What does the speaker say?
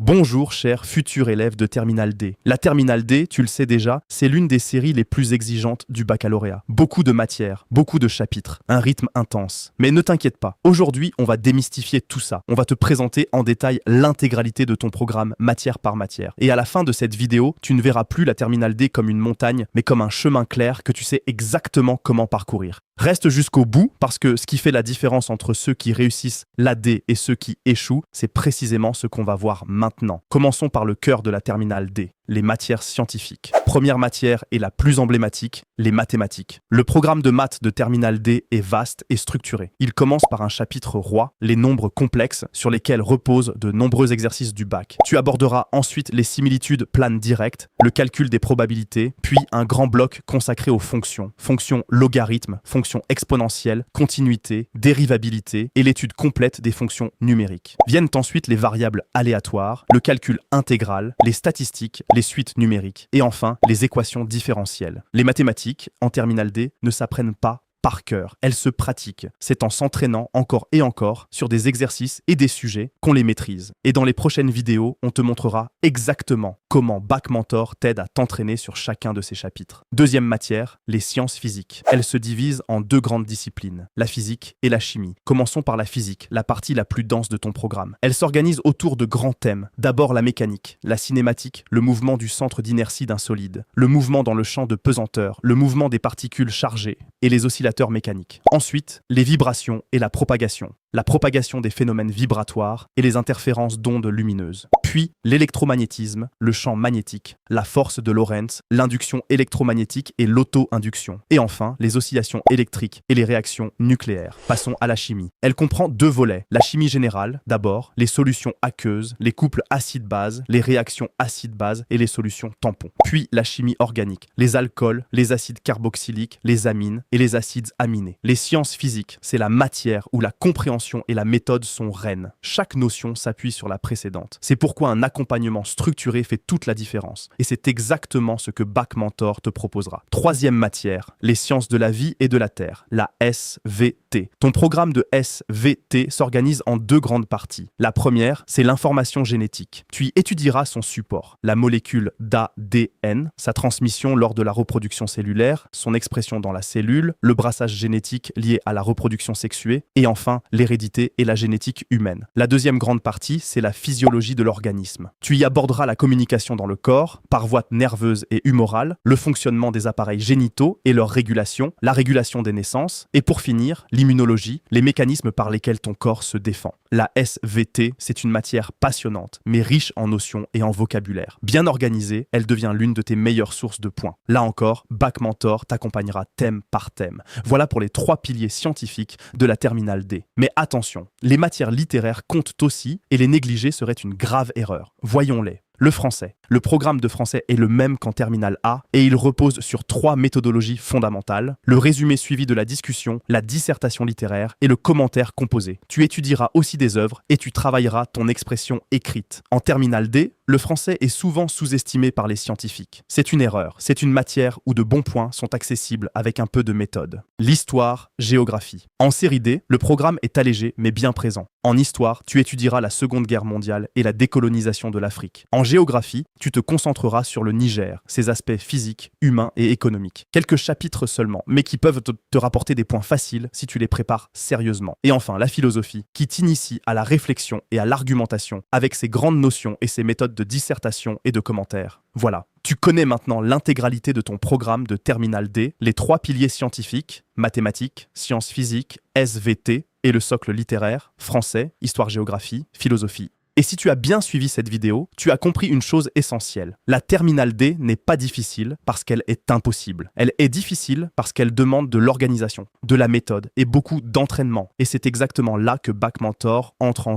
Bonjour cher futur élève de Terminale D. La Terminale D, tu le sais déjà, c'est l'une des séries les plus exigeantes du baccalauréat. Beaucoup de matières, beaucoup de chapitres, un rythme intense. Mais ne t'inquiète pas, aujourd'hui on va démystifier tout ça. On va te présenter en détail l'intégralité de ton programme matière par matière. Et à la fin de cette vidéo, tu ne verras plus la Terminale D comme une montagne, mais comme un chemin clair que tu sais exactement comment parcourir. Reste jusqu'au bout parce que ce qui fait la différence entre ceux qui réussissent l'AD et ceux qui échouent, c'est précisément ce qu'on va voir maintenant. Commençons par le cœur de la Terminale D, les matières scientifiques. Première matière et la plus emblématique, les mathématiques. Le programme de maths de Terminale D est vaste et structuré. Il commence par un chapitre roi, les nombres complexes, sur lesquels reposent de nombreux exercices du bac. Tu aborderas ensuite les similitudes planes directes, le calcul des probabilités, puis un grand bloc consacré aux fonctions. Fonctions logarithmes, fonctions exponentielles, continuité, dérivabilité et l'étude complète des fonctions numériques. Viennent ensuite les variables aléatoires, le calcul intégral, les statistiques, les suites numériques et enfin les équations différentielles. Les mathématiques, en Terminale D, ne s'apprennent pas par cœur. Elles se pratiquent. C'est en s'entraînant encore et encore sur des exercices et des sujets qu'on les maîtrise. Et dans les prochaines vidéos, on te montrera exactement comment BaccMentor t'aide à t'entraîner sur chacun de ces chapitres. Deuxième matière, les sciences physiques. Elles se divisent en deux grandes disciplines, la physique et la chimie. Commençons par la physique, la partie la plus dense de ton programme. Elle s'organise autour de grands thèmes. D'abord la mécanique, la cinématique, le mouvement du centre d'inertie d'un solide, le mouvement dans le champ de pesanteur, le mouvement des particules chargées et les oscillateurs mécaniques. Ensuite, les vibrations et la propagation des phénomènes vibratoires et les interférences d'ondes lumineuses. Puis l'électromagnétisme, le champ magnétique, la force de Lorentz, l'induction électromagnétique et l'auto-induction. Et enfin, les oscillations électriques et les réactions nucléaires. Passons à la chimie. Elle comprend deux volets. La chimie générale, d'abord, les solutions aqueuses, les couples acide-base, les réactions acide-base et les solutions tampons. Puis la chimie organique, les alcools, les acides carboxyliques, les amines et les acides aminés. Les sciences physiques, c'est la matière où la compréhension et la méthode sont reines. Chaque notion s'appuie sur la précédente. C'est pourquoi un accompagnement structuré fait toute la différence. Et c'est exactement ce que BaccMentor te proposera. Troisième matière, les sciences de la vie et de la terre, la SVT. Ton programme de SVT s'organise en deux grandes parties. La première, c'est l'information génétique. Tu y étudieras son support, la molécule d'ADN, sa transmission lors de la reproduction cellulaire, son expression dans la cellule, le brassage génétique lié à la reproduction sexuée, et enfin l'hérédité et la génétique humaine. La deuxième grande partie, c'est la physiologie de l'organisme. Tu y aborderas la communication dans le corps, par voie nerveuse et humorale, le fonctionnement des appareils génitaux et leur régulation, la régulation des naissances, et pour finir, l'immunologie, les mécanismes par lesquels ton corps se défend. La SVT, c'est une matière passionnante, mais riche en notions et en vocabulaire. Bien organisée, elle devient l'une de tes meilleures sources de points. Là encore, BaccMentor t'accompagnera thème par thème. Voilà pour les 3 piliers scientifiques de la Terminale D. Mais attention, les matières littéraires comptent aussi et les négliger serait une grave erreur. Voyons-les. Le français. Le programme de français est le même qu'en Terminale A et il repose sur 3 méthodologies fondamentales, le résumé suivi de la discussion, la dissertation littéraire et le commentaire composé. Tu étudieras aussi des œuvres et tu travailleras ton expression écrite. En Terminale D, le français est souvent sous-estimé par les scientifiques. C'est une erreur, c'est une matière où de bons points sont accessibles avec un peu de méthode. L'histoire, géographie. En série D, le programme est allégé mais bien présent. En histoire, tu étudieras la Seconde Guerre mondiale et la décolonisation de l'Afrique. En géographie, tu te concentreras sur le Niger, ses aspects physiques, humains et économiques. Quelques chapitres seulement, mais qui peuvent te rapporter des points faciles si tu les prépares sérieusement. Et enfin, la philosophie, qui t'initie à la réflexion et à l'argumentation avec ses grandes notions et ses méthodes de dissertation et de commentaires. Voilà, tu connais maintenant l'intégralité de ton programme de Terminale D, les 3 piliers scientifiques, mathématiques, sciences physiques, SVT, et le socle littéraire, français, histoire-géographie, philosophie. Et si tu as bien suivi cette vidéo, tu as compris une chose essentielle. La Terminale D n'est pas difficile parce qu'elle est impossible. Elle est difficile parce qu'elle demande de l'organisation, de la méthode et beaucoup d'entraînement. Et c'est exactement là que BaccMentor entre en jeu.